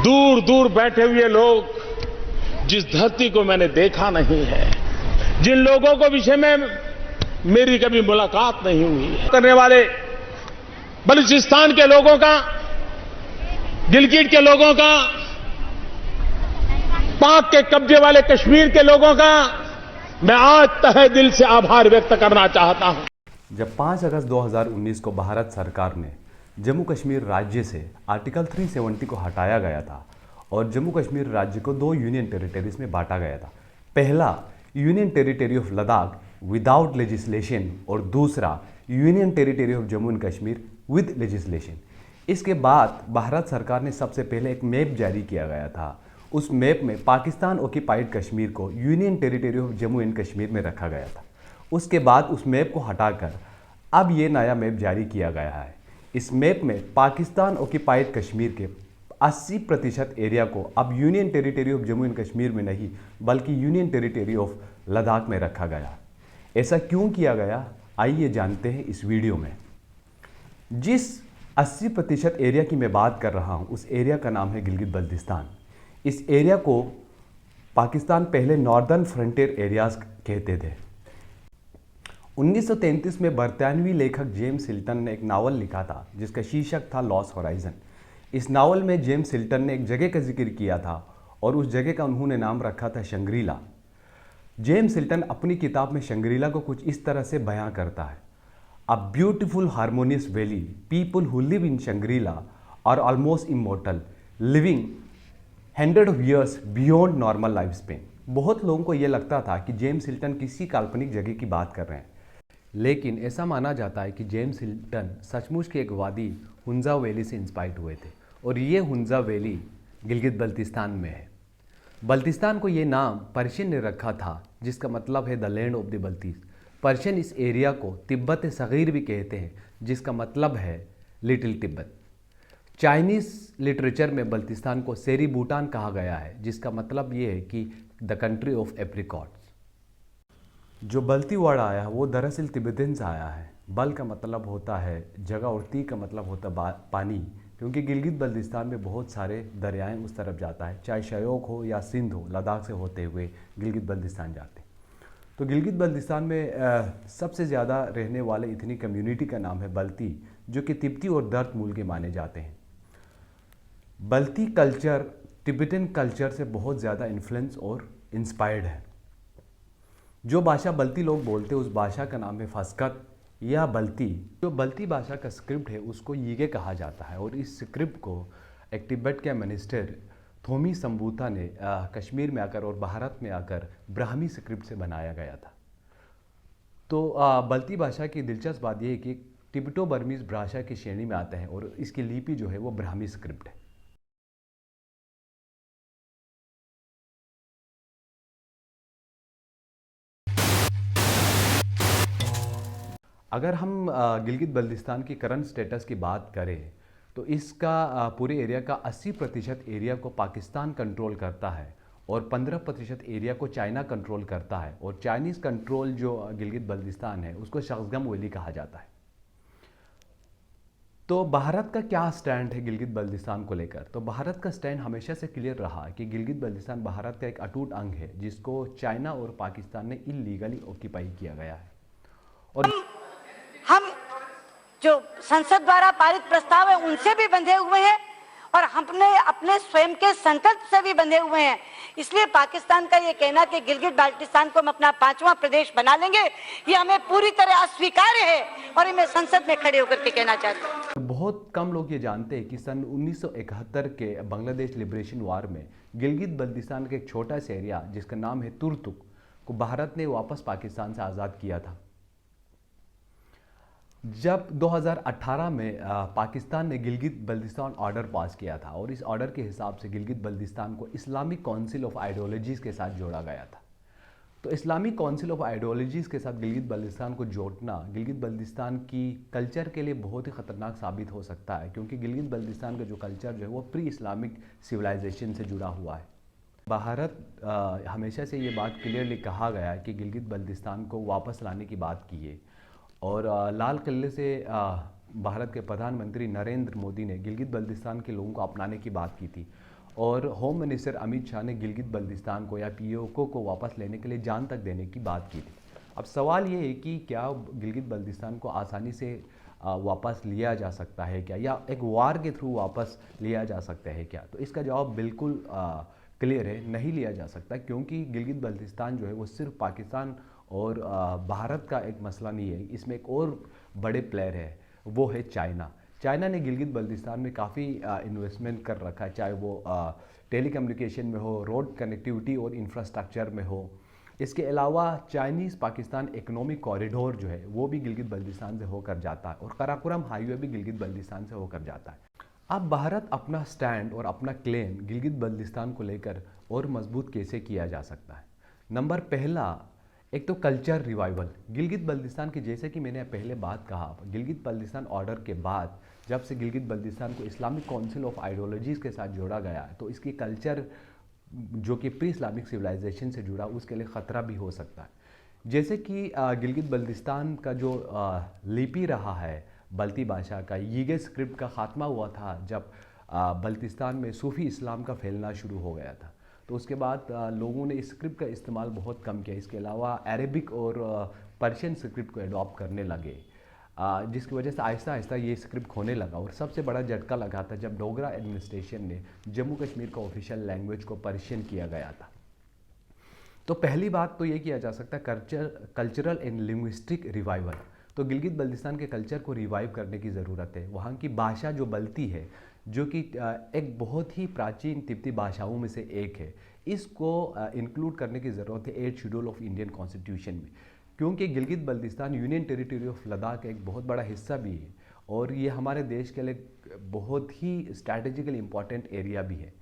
दूर दूर बैठे हुए लोग, जिस धरती को मैंने देखा नहीं है, जिन लोगों को विषय में मेरी कभी मुलाकात नहीं हुई है, करने वाले बलूचिस्तान के लोगों का, गिलगिट के लोगों का, पाक के कब्जे वाले कश्मीर के लोगों का मैं आज तहे दिल से आभार व्यक्त करना चाहता हूं। जब 5 अगस्त 2019 को भारत सरकार ने जम्मू कश्मीर राज्य से आर्टिकल 370 को हटाया गया था और जम्मू कश्मीर राज्य को 2 यूनियन टेरिटरीज में बांटा गया था। पहला union territory of Ladakh without legislation और दूसरा union territory of Jammu and Kashmir with legislation. इसके बाद भारत सरकार ने सबसे पहले एक मैप जारी किया गया था। उस मैप में पाकिस्तान ऑक्यूपाइड कश्मीर को union territory of Jammu and Kashmir में रखा गया था। उसके बाद उस मैप को हटाकर अब ये नया मैप जारी किया गया है। इस मैप में पाकिस्तान ऑक्यूपाइड कश्मीर के 80% एरिया को अब union territory of Jammu and Kashmir में नहीं बल्कि यूनियन टेरिटरी ऑफ लद्दाख में रखा गया। ऐसा क्यों किया गया, आइए जानते हैं इस वीडियो में। जिस 80% एरिया की मैं बात कर रहा हूं, उस एरिया का नाम है गिलगित बल्तिस्तान। इस एरिया को पाकिस्तान पहले नॉर्दर्न फ्रंटियर एरियाज कहते थे। 1933 में बरतानवी लेखक जेम्स हिल्टन ने एक नावल लिखा था जिसका शीर्षक था लॉस्ट होराइजन। इस नावल में जेम्स हिल्टन ने एक जगह का जिक्र किया था और उस जगह का उन्होंने नाम रखा था शंग्रीला। जेम्स हिल्टन अपनी किताब में शंग्रीला को कुछ इस तरह से बयां करता है, a beautiful harmonious valley, people who live in Shangrila are almost immortal, living 100 of years beyond normal life span. बहुत लोगों को यह लगता था कि जेम्स हिल्टन किसी काल्पनिक जगह की बात कर रहे हैं, लेकिन ऐसा माना जाता है कि जेम्स हिल्टन सचमुच के एक वादी हुंजा वैली से इंस्पायर्ड हुए थे और ये हुंजा वैली गिलगित बल्तिस्तान में है। बल्तिस्तान को ये नाम पर्शियन ने रखा था जिसका मतलब है the land of the Baltis. Persian इस एरिया को तिब्बत सगीर भी कहते हैं जिसका मतलब है लिटिल तिब्बत। चाइनीज़ लिटरेचर में बल्तिस्तान को सेरी भूटान कहा गया है जिसका मतलब ये है कि द कंट्री ऑफ एप्रिकॉट्स। जो बल्ती वर्ड आया है वो दरअसल तिब्बतन से आया है। बल का मतलब होता है जगह और ती का मतलब होता है पानी, क्योंकि गिलगित बल्तिस्तान में बहुत सारे दरियाएं उस तरफ जाता है, चाहे शयोक हो या सिंध हो, लद्दाख से होते हुए गिलगित बल्तिस्तान जाते हैं। तो गिलगित बल्तिस्तान में सबसे ज़्यादा रहने वाले इतनी कम्युनिटी का नाम है बल्ती, जो कि तिब्बती और दर्द मूल के माने जाते हैं। बल्ती कल्चर तिब्बतन कल्चर से बहुत ज़्यादा इन्फ्लुएंस और इंस्पायर्ड है। जो भाषा बल्ती लोग बोलते हैं उस भाषा का नाम है फस्कत या बल्ती। जो बल्ती भाषा का स्क्रिप्ट है उसको यीगे कहा जाता है और इस स्क्रिप्ट को एक तिब्बत के मिनिस्टर थोमी संबुता ने कश्मीर में आकर और भारत में आकर ब्राह्मी स्क्रिप्ट से बनाया गया था। तो बल्ती भाषा की दिलचस्प बात यह है कि तिब्बतो बर्मीज भाषा की श्रेणी में आता है और इसकी लिपि जो है वो ब्राह्मी स्क्रिप्ट है। अगर हम गिलगित बल्तिस्तान की करंट स्टेटस की बात करें तो इसका पूरे एरिया का 80% एरिया को पाकिस्तान कंट्रोल करता है और 15% एरिया को चाइना कंट्रोल करता है और चाइनीज़ कंट्रोल जो गिलगित बल्तिस्तान है उसको शक्सगम वैली कहा जाता है। तो भारत का क्या स्टैंड है गिलगित बल्तिस्तान को लेकर? तो भारत का स्टैंड हमेशा से क्लियर रहा कि गिलगित बल्तिस्तान भारत का एक अटूट अंग है जिसको चाइना और पाकिस्तान ने इलीगली ऑक्यूपाई किया गया है। और हम जो संसद द्वारा पारित प्रस्ताव है उनसे भी बंधे हुए हैं और हमने अपने स्वयं के संकल्प से भी बंधे हुए हैं। इसलिए पाकिस्तान का ये कहना कि गिलगित बाल्टिस्तान को हम अपना 5वां प्रदेश बना लेंगे, ये हमें पूरी तरह अस्वीकार्य है और मैं संसद में खड़े होकर के कहना चाहता हूँ। बहुत कम लोग ये जानते हैं कि सन 1971 के बांग्लादेश लिबरेशन वॉर में गिलगित बल्तिस्तान का एक छोटा सा एरिया जिसका नाम है तुर्तुक को भारत ने वापस पाकिस्तान से आज़ाद किया था। जब 2018 में पाकिस्तान ने गिलगित बल्तिस्तान ऑर्डर पास किया था और इस ऑर्डर के हिसाब से गिलगित बल्तिस्तान को इस्लामिक काउंसिल ऑफ आइडियोलॉजीज़ के साथ जोड़ा गया था। तो इस्लामिक काउंसिल ऑफ आइडियोलॉजीज़ के साथ गिलगित बल्तिस्तान को जोड़ना गिलगित बल्तिस्तान की कल्चर के लिए बहुत ही ख़तरनाक साबित हो सकता है, क्योंकि गिलगित बल्तिस्तान का जो कल्चर जो है वो प्री इस्लामिक सिविलाइजेशन से जुड़ा हुआ है। भारत हमेशा से ये बात क्लियरली कहा गया है कि गिलगित बल्तिस्तान को वापस लाने की बात की है और लाल किले से भारत के प्रधानमंत्री नरेंद्र मोदी ने गिलगित बल्तिस्तान के लोगों को अपनाने की बात की थी और होम मिनिस्टर अमित शाह ने गिलगित बल्तिस्तान को या पीओके को वापस लेने के लिए जान तक देने की बात की थी। अब सवाल ये है कि क्या गिलगित बल्तिस्तान को आसानी से वापस लिया जा सकता है क्या, या एक वार के थ्रू वापस लिया जा सकता है क्या? तो इसका जवाब बिल्कुल क्लियर है, नहीं लिया जा सकता, क्योंकि गिलगित बल्तिस्तान जो है वो सिर्फ पाकिस्तान और भारत का एक मसला नहीं है। इसमें एक और बड़े प्लेयर है, वो है चाइना। चाइना ने गिलगित बल्तिस्तान में काफ़ी इन्वेस्टमेंट कर रखा है, चाहे वो टेलीकम्युनिकेशन में हो, रोड कनेक्टिविटी और इंफ्रास्ट्रक्चर में हो। इसके अलावा चाइनीज़ पाकिस्तान इकोनॉमिक कॉरिडोर जो है वो भी गिलगित बल्तिस्तान से होकर जाता है, और कराकोरम हाईवे भी गिलगित बल्तिस्तान से होकर जाता है। अब भारत अपना स्टैंड और अपना क्लेम गिलगित बल्तिस्तान को लेकर और मजबूत कैसे किया जा सकता है? नंबर पहला, एक तो कल्चर रिवाइवल। गिलगित बल्तिस्तान की, जैसे कि मैंने पहले बात कहा, गिलगित बल्तिस्तान ऑर्डर के बाद जब से गिलगित बल्तिस्तान को इस्लामिक काउंसिल ऑफ आइडियोलॉजीज़ के साथ जोड़ा गया है, तो इसकी कल्चर जो कि प्री इस्लामिक सिविलाइजेशन से जुड़ा, उसके लिए ख़तरा भी हो सकता है। जैसे कि गिलगित बल्तिस्तान का जो लिपि रहा है बल्ती भाषा का, यीगे स्क्रिप्ट का ख़ात्मा हुआ था जब बल्तिस्तान में सूफ़ी इस्लाम का फैलना शुरू हो गया था। तो उसके बाद लोगों ने इस स्क्रिप्ट का इस्तेमाल बहुत कम किया। इसके अलावा अरेबिक और पर्शियन स्क्रिप्ट को एडॉप्ट करने लगे, जिसकी वजह से आहिस्ता आहिस्ता ये स्क्रिप्ट खोने लगा। और सबसे बड़ा झटका लगा था जब डोगरा एडमिनिस्ट्रेशन ने जम्मू कश्मीर का ऑफिशियल लैंग्वेज को पर्शियन किया गया था। तो पहली बात तो ये किया जा सकता है कल्चरल एंड लिंग्विस्टिक रिवाइवल। तो गिलगित बल्तिस्तान के कल्चर को रिवाइव करने की ज़रूरत है। वहाँ की भाषा जो बल्ती है, जो कि एक बहुत ही प्राचीन तिब्बती भाषाओं में से एक है, इसको इंक्लूड करने की ज़रूरत है 8th schedule of Indian constitution में, क्योंकि Gilgit Baltistan union territory of Ladakh का एक बहुत बड़ा हिस्सा भी है, और ये हमारे देश के लिए बहुत ही स्ट्रैटेजिकली इम्पॉर्टेंट एरिया भी है।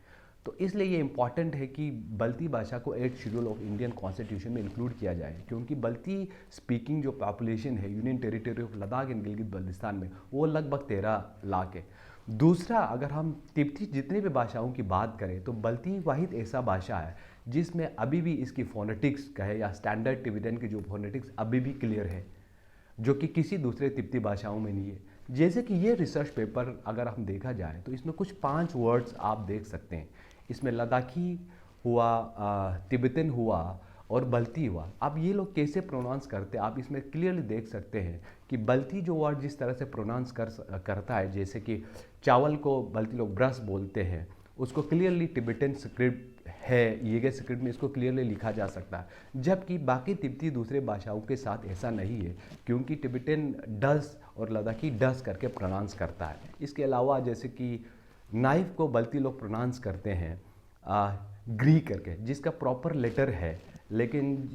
तो इसलिए ये इम्पॉर्टेंट है कि बल्ती भाषा को 8th schedule of Indian constitution में इंक्लूड किया जाए, क्योंकि बल्ती स्पीकिंग जो पॉपुलेशन है union territory of Ladakh and Gilgit Baltistan में, वो लगभग 13 लाख है। दूसरा, अगर हम तिब्बती जितनी भी भाषाओं की बात करें, तो बल्ती वाहिद ऐसा भाषा है जिसमें अभी भी इसकी फोनेटिक्स कहे या स्टैंडर्ड टिबेटन की जो फोनेटिक्स अभी भी क्लियर है, जो कि किसी दूसरे तिब्बती भाषाओं में नहीं है। जैसे कि ये रिसर्च पेपर अगर हम देखा जाए तो इसमें कुछ 5 वर्ड्स आप देख सकते हैं। इसमें लद्दाखी हुआ, तिब्बतन हुआ और बल्ती हुआ। अब ये लोग कैसे प्रोनाउंस करते हैं आप इसमें क्लियरली देख सकते हैं कि बल्ती जो वर्ड जिस तरह से प्रोनाउंस करता है, जैसे कि चावल को बल्ती लोग ब्रश बोलते हैं, उसको क्लियरली टिबेटन स्क्रिप्ट है, यीगे स्क्रिप्ट में इसको क्लियरली लिखा जा सकता है। जबकि बाकी तिब्बती दूसरे भाषाओं के साथ ऐसा नहीं है, क्योंकि टिबेटन डस और लद्दाखी डस करके प्रोनाउंस करता है। इसके अलावा जैसे कि नाइफ को बल्ती लोग प्रोनाउंस करते हैं ग्री करके, जिसका प्रॉपर लेटर है, लेकिन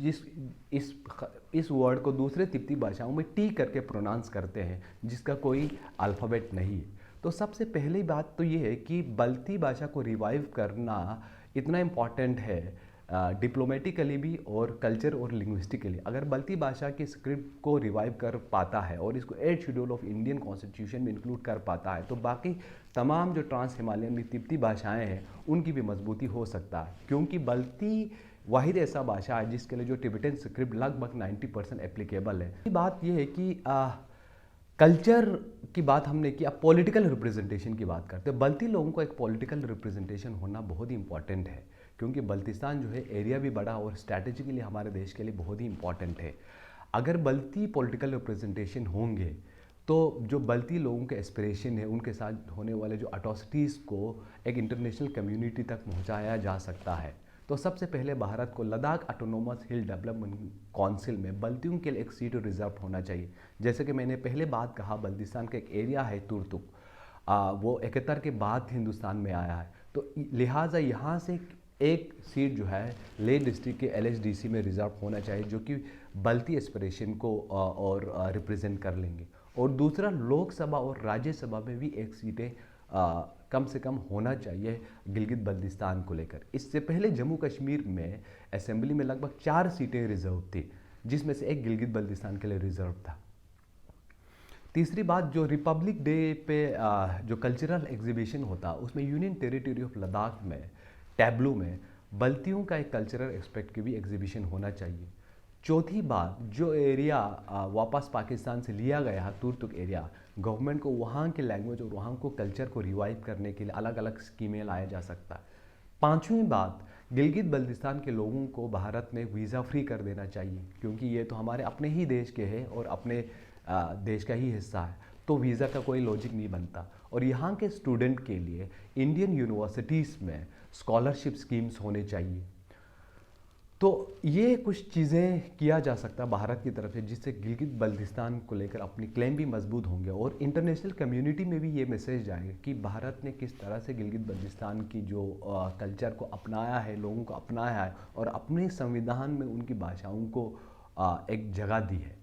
इस वर्ड को दूसरे तिब्बती भाषाओं में टी करके प्रोनाउंस करते हैं, जिसका कोई अल्फ़ाबेट नहीं है। तो सबसे पहली बात तो ये है कि बल्ती भाषा को रिवाइव करना इतना इम्पॉर्टेंट है डिप्लोमेटिकली भी और कल्चर और लिंग्विस्टिकली। अगर बल्ती भाषा के स्क्रिप्ट को रिवाइव कर पाता है और इसको 8th schedule of Indian constitution में इंक्लूड कर पाता है, तो बाकी तमाम जो ट्रांस हिमालयन तिब्बती भाषाएं हैं उनकी भी मजबूती हो सकता है, क्योंकि बल्ती वाहिद ऐसा भाषा है जिसके लिए जो टिबेटन स्क्रिप्ट लगभग 90% एप्लीकेबल है। बात यह है कि कल्चर की बात हमने की, अब पॉलिटिकल रिप्रेजेंटेशन की बात करते हैं। बल्ती लोगों को एक पॉलिटिकल रिप्रेजेंटेशन होना बहुत ही इंपॉर्टेंट है, क्योंकि बल्तिस्तान जो है एरिया भी बड़ा और स्ट्रैटेजिकली हमारे देश के लिए बहुत ही इंपॉर्टेंट है। अगर बल्ती पॉलिटिकल रिप्रेजेंटेशन होंगे तो जो बल्ती लोगों के एस्पिरेशन है, उनके साथ होने वाले जो अट्रॉसिटीज़ को एक इंटरनेशनल कम्युनिटी तक पहुंचाया जा सकता है। तो सबसे पहले भारत को लद्दाख ऑटोनोमस हिल डेवलपमेंट काउंसिल में बल्तियों के लिए एक सीट रिजर्व होना चाहिए। जैसे कि मैंने पहले बात कहा, बल्तिस्तान का एक एरिया है तुर्तुक, वो 71 के बाद हिंदुस्तान में आया है, तो लिहाजा यहाँ से एक सीट जो है लेह डिस्ट्रिक्ट के LHDC में रिजर्व होना चाहिए, जो कि बल्ती एस्पिरेशन को और रिप्रेजेंट कर लेंगे। और दूसरा, लोकसभा और राज्यसभा में भी एक सीटें कम से कम होना चाहिए गिलगित बल्तिस्तान को लेकर। इससे पहले जम्मू कश्मीर में असेंबली में लगभग 4 सीटें रिजर्व थी, जिसमें से एक गिलगित बल्तिस्तान के लिए रिजर्व था। तीसरी बात, जो रिपब्लिक डे पे जो कल्चरल एग्जीबिशन होता, उसमें यूनियन टेरिटरी ऑफ लद्दाख में टैब्लू में बल्तियों का एक कल्चरल एस्पेक्ट की भी एग्जीबिशन होना चाहिए। चौथी बात, जो एरिया वापस पाकिस्तान से लिया गया है, तुर्तुक एरिया, गवर्नमेंट को वहाँ के लैंग्वेज और वहाँ को कल्चर को रिवाइव करने के लिए अलग अलग स्कीमें लाया जा सकता है। पांचवी बात, गिलगित बल्तिस्तान के लोगों को भारत में वीज़ा फ्री कर देना चाहिए, क्योंकि ये तो हमारे अपने ही देश के हैं और अपने देश का ही हिस्सा है, तो वीज़ा का कोई लॉजिक नहीं बनता। और यहाँ के स्टूडेंट के लिए इंडियन यूनिवर्सिटीज़ में स्कॉलरशिप स्कीम्स होने चाहिए। तो ये कुछ चीज़ें किया जा सकता है भारत की तरफ से, जिससे गिलगित बल्तिस्तान को लेकर अपनी क्लेम भी मजबूत होंगे और इंटरनेशनल कम्युनिटी में भी ये मैसेज जाएगा कि भारत ने किस तरह से गिलगित बल्तिस्तान की जो कल्चर को अपनाया है, लोगों को अपनाया है और अपने संविधान में उनकी भाषाओं को एक जगह दी है।